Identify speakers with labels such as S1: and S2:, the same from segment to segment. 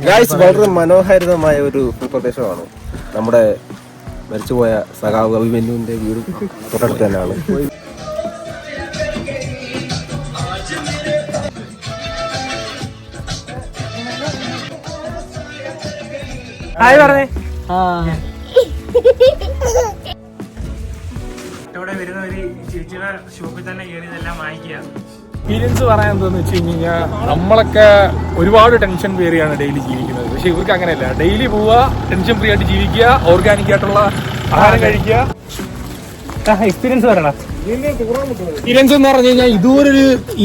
S1: Guys, വളരെ മനോഹരമായ ഒരു പ്രദേശമാണ്. നമ്മുടെ മരിച്ചുപോയ സഖാവ് അഭിമന്യുവിന്റെ വീടും തൊട്ടടുത്ത് തന്നെയാണ്.
S2: ഹായ് പറഞ്ഞേ.
S3: ഇവിടെ വരുന്നവര് ചേച്ചിയുടെ ഷോപ്പിൽ തന്നെ കയറി ഇതെല്ലാം വാങ്ങിക്കുക.
S2: എക്സ്പീരിയൻസ് പറയാൻ എന്താന്ന് വെച്ച് കഴിഞ്ഞാൽ നമ്മളൊക്കെ ഒരുപാട് ടെൻഷൻ പേറിയാണ് ഡെയിലി ജീവിക്കുന്നത്. പക്ഷെ ഇവർക്ക് അങ്ങനെയല്ല. ഡെയിലി പോവുക, ടെൻഷൻ ഫ്രീ ആയിട്ട് ജീവിക്കുക, ഓർഗാനിക് ആയിട്ടുള്ള ആഹാരം കഴിക്കുക.
S3: എക്സ്പീരിയൻസ് പറയണം.
S2: എക്സ്പീരിയൻസ് എന്ന് പറഞ്ഞു കഴിഞ്ഞാൽ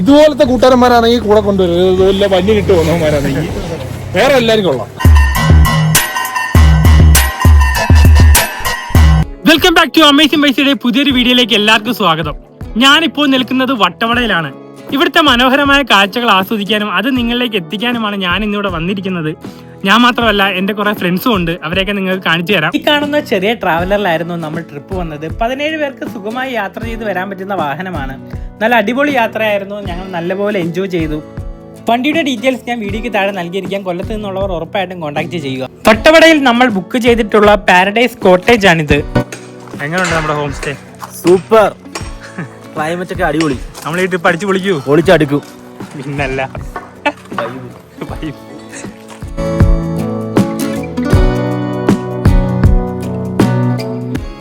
S2: ഇതുപോലത്തെ കൂട്ടുകാരന്മാരാണെങ്കിൽ കൂടെ കൊണ്ടുവരും. ഇതുപോലെ വന്യനിട്ട് പോകുന്നവന്മാരാണെങ്കിൽ വേറെ എല്ലാവരും കൊള്ളാം.
S3: വെൽക്കം ബാക്ക് ടു അമേസിംഗ് പൈസയുടെ പുതിയൊരു വീഡിയോയിലേക്ക് എല്ലാവർക്കും സ്വാഗതം. ഞാനിപ്പോൾ നിൽക്കുന്നത് വട്ടവടയിലാണ്. ഇവിടുത്തെ മനോഹരമായ കാഴ്ചകൾ ആസ്വദിക്കാനും അത് നിങ്ങളിലേക്ക് എത്തിക്കാനുമാണ് ഞാൻ ഇന്നിവിടെ വന്നിരിക്കുന്നത്. ഞാൻ മാത്രമല്ല, എന്റെ കുറെ ഫ്രണ്ട്സും ഉണ്ട്. അവരെയൊക്കെ നിങ്ങൾക്ക് കാണിച്ചു തരാം. ഈ കാണുന്ന ചെറിയ ട്രാവലറിലായിരുന്നു നമ്മൾ ട്രിപ്പ് വന്നത്. 17 പേർക്ക് സുഖമായി യാത്ര ചെയ്ത് വരാൻ പറ്റുന്ന വാഹനമാണ്. നല്ല അടിപൊളി യാത്രയായിരുന്നു. ഞങ്ങൾ നല്ലപോലെ എൻജോയ് ചെയ്തു. വണ്ടിയുടെ ഡീറ്റെയിൽസ് ഞാൻ വീഡിയോയ്ക്ക് താഴെ നൽകിയിരിക്കാം. കൊല്ലത്ത് നിന്നുള്ളവർ ഉറപ്പായിട്ടും കോൺടാക്ട് ചെയ്യുക. വട്ടവടയിൽ നമ്മൾ ബുക്ക് ചെയ്തിട്ടുള്ള പാരഡൈസ് കോട്ടേജ് ആണിത്. എങ്ങനെയുണ്ട് നമ്മുടെ ഹോം സ്റ്റേ?
S1: സൂപ്പർ. ക്ലൈമറ്റ് ഒക്കെ അടിപൊളി.
S3: നമ്മൾ ഈ ട്രിപ്പ് അടിച്ചു പൊളിക്കൂ.
S1: പൊളിച്ചടുക്കും.
S3: പിന്നല്ല.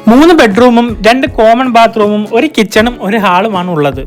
S3: 3 ബെഡ്റൂമും 2 കോമൺ ബാത്റൂമും 1 കിച്ചണും 1 ഹാളുമാണ് ഉള്ളത്.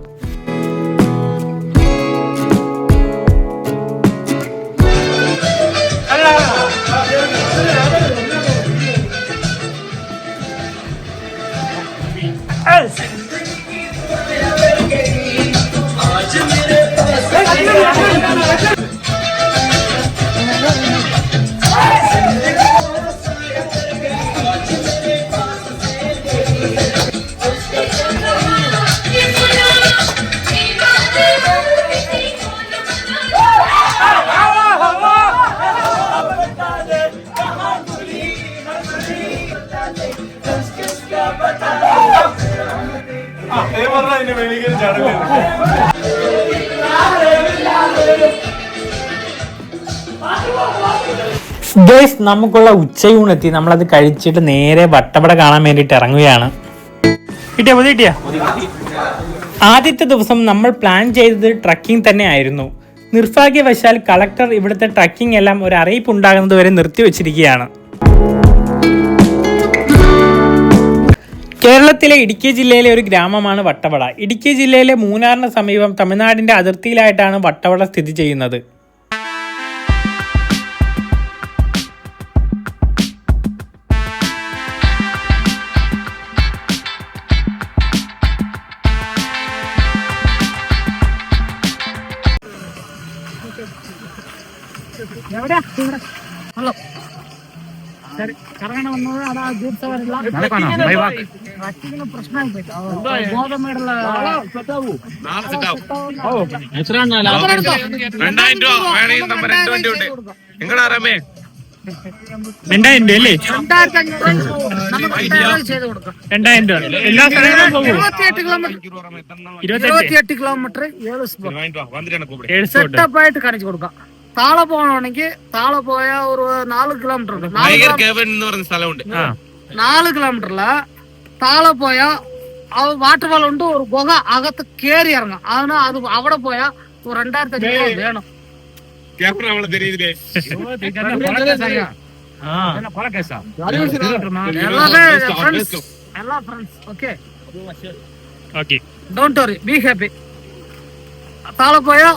S3: നമുക്കുള്ള ഉച്ചയൂണെത്തി. നമ്മളത് കഴിച്ചിട്ട് നേരെ വട്ടവട കാണാൻ വേണ്ടിയിട്ട് ഇറങ്ങുകയാണ്. കിട്ടിയാ? ആദ്യത്തെ ദിവസം നമ്മൾ പ്ലാൻ ചെയ്തത് ട്രക്കിംഗ് തന്നെ ആയിരുന്നു. നിർഭാഗ്യവശാൽ കളക്ടർ ഇവിടുത്തെ ട്രക്കിംഗ് എല്ലാം ഒരു അറിയിപ്പ് ഉണ്ടാകുന്നത് വരെ നിർത്തിവെച്ചിരിക്കുകയാണ്. കേരളത്തിലെ ഇടുക്കി ജില്ലയിലെ ഒരു ഗ്രാമമാണ് വട്ടവട. ഇടുക്കി ജില്ലയിലെ മൂന്നാറിന് സമീപം തമിഴ്നാടിന്റെ അതിർത്തിയിലായിട്ടാണ് വട്ടവട സ്ഥിതി ചെയ്യുന്നത്.
S4: സെറ്റപ്പായിട്ട് കാണിച്ചു കൊടുക്കാം. താളെ പോകണമെങ്കിൽ താളെ പോയാ ഒരു 4 കിലോമീറ്റർ ഉണ്ട്. 4 കിലോമീറ്ററില് താളെ പോയാ വാട്ടർഫാൾ ഉണ്ട്. ഒരു ഗുഹ അകത്ത് കേറി ഇറങ്ങാം. അത് അവിടെ പോയാ 2500 വേണം. എല്ലാ friends okay. Don't worry, be happy. താളെ പോയാ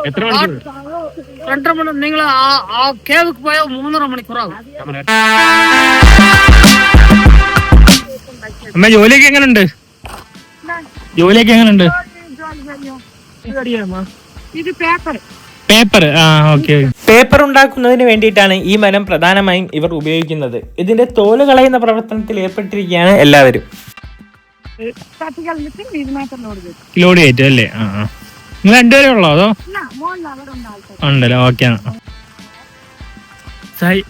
S4: 2.5 മണി. നിങ്ങൾ ആ കേവുക്ക് പോയാൽ 3.5 മണിക്കൂറാകും.
S3: അമ്മ, ജോലിയൊക്കെ എങ്ങനെയുണ്ട്?
S4: ഇത് പേപ്പർ.
S3: പേപ്പർ ഉണ്ടാക്കുന്നതിന് വേണ്ടിയിട്ടാണ് ഈ മരം പ്രധാനമായും ഇവർ ഉപയോഗിക്കുന്നത്. ഇതിന്റെ തോല് കളയുന്ന പ്രവർത്തനത്തിൽ ഏർപ്പെട്ടിരിക്കുകയാണ് എല്ലാവരും. ലോഡ് കയറ്റും അല്ലേ? നിങ്ങൾ 2 പേരേ ഉള്ളോ അതോ ഉണ്ടല്ലോ? ഓക്കെ. സായി,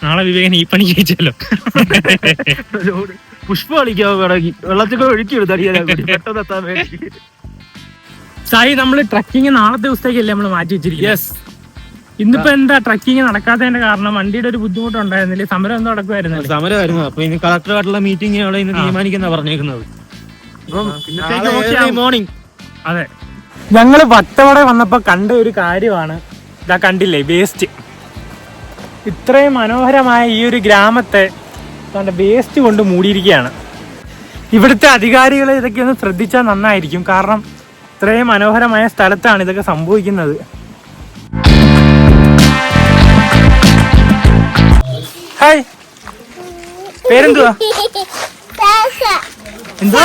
S3: നാളെ വിവേകൻ ഈ പണി കഴിച്ചല്ലോ.
S1: പുഷ്പ കളിക്കാവോ? വെള്ളത്തിൽ ഒഴുക്കി
S3: സായി, നമ്മള് ട്രക്കിങ് നാളത്തെ ദിവസത്തേക്കല്ലേ നമ്മൾ മാറ്റി വെച്ചിരിക്കും? ഇന്നിപ്പോ എന്താ ട്രക്കിങ് നടക്കാത്തതിന്റെ കാരണം? വണ്ടിയുടെ ഒരു ബുദ്ധിമുട്ടുണ്ടായിരുന്നില്ലേ? സമരം എന്തോ നടക്കുമായിരുന്നല്ലേ?
S5: സമരമായിരുന്നു. അപ്പൊ ഇനി കളക്ടറുമായിട്ടുള്ള മീറ്റിംഗ് അവിടെ ഇന്ന് തീരുമാനിക്കുന്ന പറഞ്ഞേക്കുന്നത്. മോർണിംഗ്.
S3: അതെ, ഞങ്ങള് വട്ടവട വന്നപ്പോ കണ്ട ഒരു കാര്യമാണ് ഇതാ, കണ്ടില്ലേ വേസ്റ്റ്. ഇത്രയും മനോഹരമായ ഈ ഒരു ഗ്രാമത്തെ വേസ്റ്റ് കൊണ്ട് മൂടിയിരിക്കുകയാണ്. ഇവിടുത്തെ അധികാരികൾ ഇതൊക്കെ ഒന്ന് ശ്രദ്ധിച്ചാൽ നന്നായിരിക്കും. കാരണം ഇത്രയും മനോഹരമായ സ്ഥലത്താണ് ഇതൊക്കെ സംഭവിക്കുന്നത്. ഹായ്, പേരെന്തുവാ? എന്തുവാ?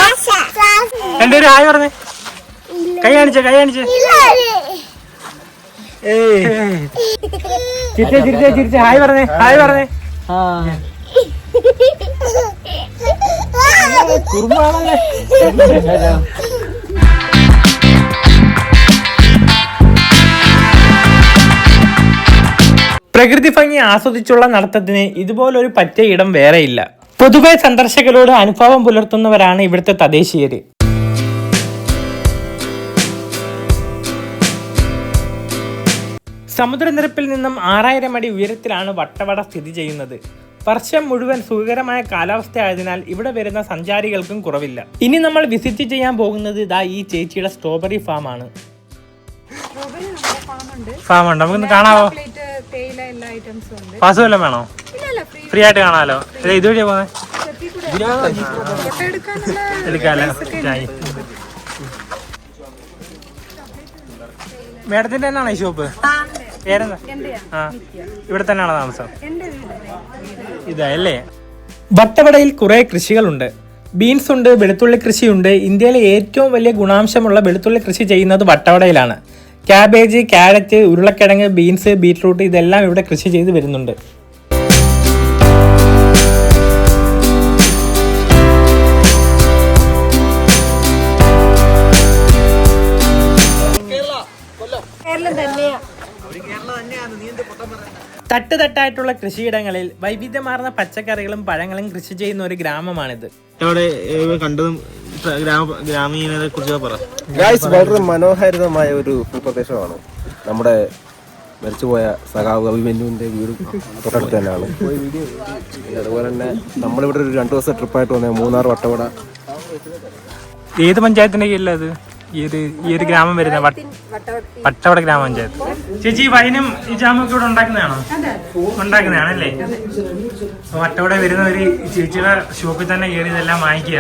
S3: രണ്ടൊരു ഹായ് പറഞ്ഞേ. കൈ കാണിച്ചേ, കൈ കാണിച്ചേ. ചിരിച്ചേ ചിരിച്ചേ ചിരിച്ചേ. ഹായ് പറഞ്ഞേ, ഹായ് പറഞ്ഞേ. കുറുമ്പാണല്ലേ. പ്രകൃതി ഭംഗി ആസ്വദിച്ചുള്ള നടത്തത്തിന് ഇതുപോലൊരു പറ്റിയ ഇടം വേറെയില്ല. പൊതുവെ സന്ദർശകരോട് അനുഭാവം പുലർത്തുന്നവരാണ് ഇവിടുത്തെ തദ്ദേശീയര്. സമുദ്രനിരപ്പിൽ നിന്നും 6000 അടി ഉയരത്തിലാണ് വട്ടവട സ്ഥിതി ചെയ്യുന്നത്. വർഷം മുഴുവൻ സുഖകരമായ കാലാവസ്ഥ ആയതിനാൽ ഇവിടെ വരുന്ന സഞ്ചാരികൾക്കും കുറവില്ല. ഇനി നമ്മൾ വിസിറ്റ് ചെയ്യാൻ പോകുന്നത് ഇതാ ഈ ചേച്ചിയുടെ സ്ട്രോബെറി ഫാം ആണ്. ഫാം ഉണ്ട്, നമുക്കൊന്ന് കാണാവോ? പാസ് വല്ലതും വേണോ? ഫ്രീ ആയിട്ട് കാണാലോ. ഇതുവഴിയാ പോന്നെ? എടുക്കാലോ. മേഡത്തിന്റെ തന്നെയാണോ ഈ ഷോപ്പ്? പേരെന്താ? ആ, ഇവിടെ തന്നെയാണോ താമസം? ഇതല്ലേ. വട്ടവടയിൽ കുറെ കൃഷികളുണ്ട്. ബീൻസ് ഉണ്ട്, വെളുത്തുള്ളി കൃഷിയുണ്ട്. ഇന്ത്യയിലെ ഏറ്റവും വലിയ ഗുണാംശമുള്ള വെളുത്തുള്ളി കൃഷി ചെയ്യുന്നത് വട്ടവടയിലാണ്. ക്യാബേജ്, ക്യാരറ്റ്, ഉരുളക്കിഴങ്ങ്, ബീൻസ്, ബീറ്റ്റൂട്ട് ഇതെല്ലാം ഇവിടെ കൃഷി ചെയ്ത് വരുന്നുണ്ട്. തട്ടുതട്ടായിട്ടുള്ള കൃഷിയിടങ്ങളിൽ വൈവിധ്യമാർന്ന പച്ചക്കറികളും പഴങ്ങളും കൃഷി ചെയ്യുന്ന ഒരു ഗ്രാമമാണിത്.
S5: കണ്ടതും ഗ്രാമീണതയെ കുറിച്ച് പറ.
S1: വളരെ മനോഹരിതമായ ഒരു പ്രദേശമാണ്. നമ്മുടെ മരിച്ചുപോയ സഖാവ് അഭിമന്യുവിന്റെ വീട് തൊട്ടടുത്ത് തന്നെയാണ്. അതുപോലെ തന്നെ നമ്മളിവിടെ ഒരു 2 ദിവസം ട്രിപ്പായിട്ട് വന്ന മൂന്നാർ വട്ടവട.
S3: ഏത് പഞ്ചായത്തിന്റെ കീഴിലത് ഈ ഒരു ഗ്രാമം വരുന്ന? വട്ടവട ഗ്രാമപഞ്ചായത്ത്. ചേച്ചി, ഈ വൈനും ഈ ജാമൊക്കെ ഇവിടെ ഉണ്ടാക്കുന്നതാണോ? ഉണ്ടാക്കുന്നതാണല്ലേ. വട്ടവട വരുന്നവര് ചേച്ചിയുടെ ഷോപ്പിൽ തന്നെ കയറി ഇതെല്ലാം വാങ്ങിക്കുക.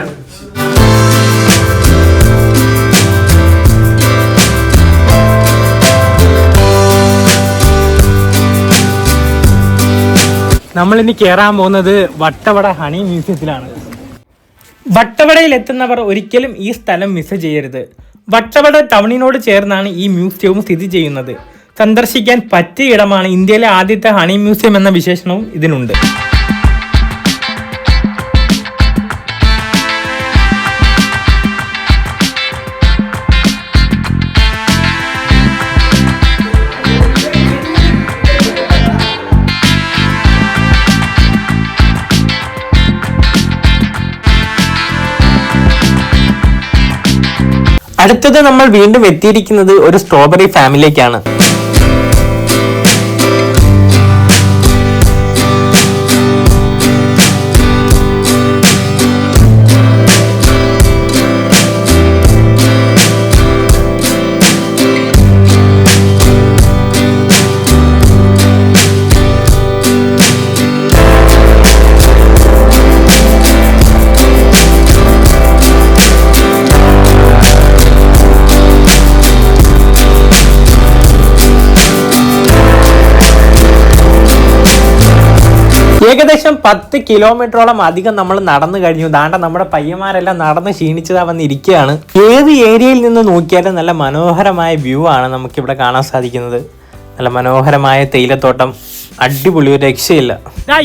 S3: നമ്മളിനി കയറാൻ പോകുന്നത് വട്ടവട ഹണി മ്യൂസിയത്തിലാണ്. വട്ടവടയിൽ എത്തുന്നവർ ഒരിക്കലും ഈ സ്ഥലം മിസ് ചെയ്യരുത്. വട്ടവട ടൗണിനോട് ചേർന്നാണ് ഈ മ്യൂസിയവും സ്ഥിതി ചെയ്യുന്നത്. സന്ദർശിക്കാൻ പറ്റിയ ഇടമാണ്. ഇന്ത്യയിലെ ആദ്യത്തെ ഹണി മ്യൂസിയം എന്ന വിശേഷണവും ഇതിനുണ്ട്. അടുത്തത് നമ്മൾ വീണ്ടും എത്തിയിരിക്കുന്നത് ഒരു സ്ട്രോബെറി ഫാമിലേക്കാണ്. ഏകദേശം 10 കിലോമീറ്ററോളം അധികം നമ്മൾ നടന്നു കഴിഞ്ഞു. ദാണ്ട നമ്മുടെ പയ്യന്മാരെല്ലാം നടന്ന് ക്ഷീണിച്ചതാ വന്നിരിക്കുകയാണ്. ഏത് ഏരിയയിൽ നിന്ന് നോക്കിയാലും നല്ല മനോഹരമായ വ്യൂ ആണ് നമുക്കിവിടെ കാണാൻ സാധിക്കുന്നത്. നല്ല മനോഹരമായ തേയിലത്തോട്ടം, അടിപൊളി, ഒരു രക്ഷയില്ല.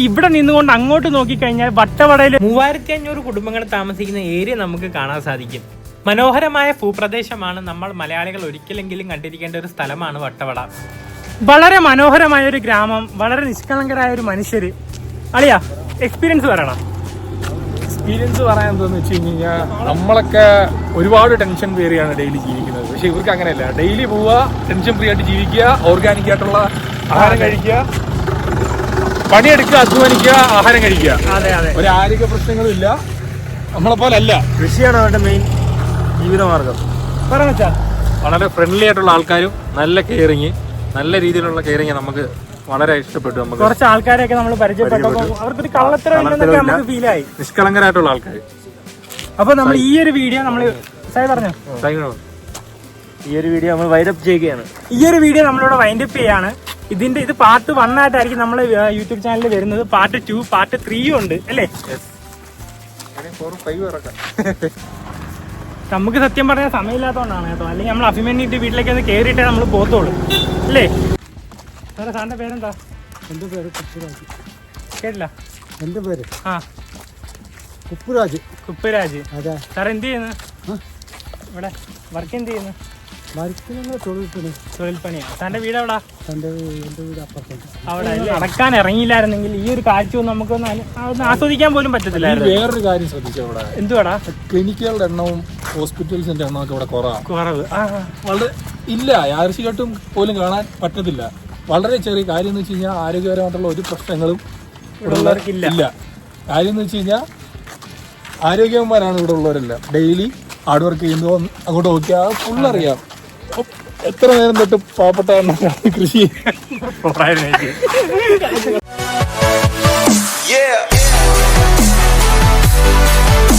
S3: ഇവിടെ നിന്നുകൊണ്ട് അങ്ങോട്ട് നോക്കിക്കഴിഞ്ഞാൽ വട്ടവടയിൽ 3500 കുടുംബങ്ങൾ താമസിക്കുന്ന ഏരിയ നമുക്ക് കാണാൻ സാധിക്കും. മനോഹരമായ ഭൂപ്രദേശമാണ്. നമ്മൾ മലയാളികൾ ഒരിക്കലെങ്കിലും കണ്ടിരിക്കേണ്ട ഒരു സ്ഥലമാണ് വട്ടവട. വളരെ മനോഹരമായ ഒരു ഗ്രാമം, വളരെ നിഷ്കളങ്കരായ ഒരു മനുഷ്യര്. അളിയാ, എക്സ്പീരിയൻസ് പറയണം.
S2: എക്സ്പീരിയൻസ് പറയാൻ എന്താണെന്ന് വെച്ച് കഴിഞ്ഞാൽ നമ്മളൊക്കെ ഒരുപാട് ടെൻഷൻ പേറിയാണ് ഡെയിലി ജീവിക്കുന്നത്. പക്ഷെ ഇവർക്ക് അങ്ങനെയല്ല. ഡെയിലി പോവുക, ടെൻഷൻ ഫ്രീ ആയിട്ട് ജീവിക്കുക, ഓർഗാനിക് ആയിട്ടുള്ള ആഹാരം കഴിക്കുക, പണിയെടുക്കുക, അധ്വാനിക്കുക, ആഹാരം കഴിക്കുക.
S3: അതെ അതെ.
S2: ഒരു ആരോഗ്യ പ്രശ്നങ്ങളും ഇല്ല. നമ്മളെ പോലെ അല്ല.
S5: കൃഷിയാണ് അവരുടെ മെയിൻ ജീവിതമാർഗം.
S3: പറഞ്ഞാ
S2: വളരെ ഫ്രണ്ട്ലി ആയിട്ടുള്ള ആൾക്കാരും നല്ല കെയറിങ്, നല്ല രീതിയിലുള്ള കെയറിങ് നമുക്ക് വളരെ ഇഷ്ടപ്പെട്ടു. നമുക്ക്
S3: കുറച്ച് ആൾക്കാരെയൊക്കെ നമ്മൾ പരിചയപ്പെട്ടപ്പോൾ അവർക്കൊരു കള്ളത്തരം ഇല്ലെന്നൊക്കെ നമുക്ക് ഫീൽ ആയി.
S2: നിഷ്കളങ്കരായിട്ടുള്ള ആൾക്കാർ.
S3: അപ്പൊ നമ്മൾ ഈ ഒരു വീഡിയോ നമ്മൾ പറഞ്ഞു
S5: ഈ ഒരു വീഡിയോ നമ്മൾ വൈൻഡപ്പ് ചെയ്യുകയാണ്.
S3: ഈ ഒരു വീഡിയോ നമ്മളിവിടെ വൈൻഡപ്പ് ചെയ്യാണ്. ഇത് പാർട്ട് 1 ആയിട്ടായിരിക്കും നമ്മൾ യൂട്യൂബ് ചാനലിൽ വരുന്നത്. പാർട്ട് 2, പാർട്ട് 3 ഉണ്ട് അല്ലേ? നമുക്ക് സത്യം പറഞ്ഞാൽ സമയമില്ലാത്തതുകൊണ്ടാണ് കേട്ടോ. അല്ലെങ്കിൽ നമ്മൾ അഭിമന്യിട്ട് വീട്ടിലേക്ക് ഒന്ന് കയറിയിട്ടേ നമ്മൾ പോത്തോളൂ അല്ലേ? സാറേ സാറിന്റെ പേരെന്താ?
S6: എൻ്റെ പേര് കുപ്പുരാജ്.
S3: കേട്ടില്ല?
S6: എൻ്റെ പേര്
S3: ആ
S6: കുപ്പുരാജ്.
S3: കുപ്പരാജ്.
S6: അതെ.
S3: സാർ എന്ത് ചെയ്യുന്നു ഇവിടെ? വർക്ക് എന്ത് ചെയ്യുന്നു?
S6: മരിക്കുന്ന
S3: തൊഴിൽ പണിയാണ്. സാറിന്റെ വീട് എവിടാ?
S6: എൻ്റെ വീട് അപ്പുറത്തുണ്ട്.
S3: അവിടെ നടക്കാൻ ഇറങ്ങിയില്ലായിരുന്നെങ്കിൽ ഈ ഒരു കാഴ്ചയൊന്നും നമുക്കൊന്ന് ആസ്വദിക്കാൻ പോലും പറ്റത്തില്ലായിരുന്നു.
S2: വേറൊരു കാര്യം ശ്രദ്ധിച്ചോ, ഇവിടെ
S3: എന്തുവാടാ?
S2: ക്ലിനിക്കുകളുടെ എണ്ണവും ഹോസ്പിറ്റൽസിന്റെ എണ്ണമൊക്കെ ഇവിടെ കുറവാണ്.
S3: കുറവ്
S2: വളരെ ഇല്ല, യാദൃശ്ചികമായിട്ടും പോലും കാണാൻ പറ്റത്തില്ല. വളരെ ചെറിയ കാര്യം എന്ന് വെച്ച് കഴിഞ്ഞാൽ ആരോഗ്യപരമായിട്ടുള്ള ഒരു പ്രശ്നങ്ങളും ഇവിടെ ഉള്ളവർക്കില്ല. കാര്യം എന്ന് വെച്ച് കഴിഞ്ഞാൽ ആരോഗ്യവന്മാരാണ് ഇവിടെ ഉള്ളവരെല്ലാം. ഡെയിലി ഹാർഡ് വർക്ക് ചെയ്യുന്നു. അങ്ങോട്ട് നോക്കിയാൽ ഫുള്ളറിയാം എത്ര നേരം തൊട്ട് പാവപ്പെട്ട കൃഷി.
S3: Yeah.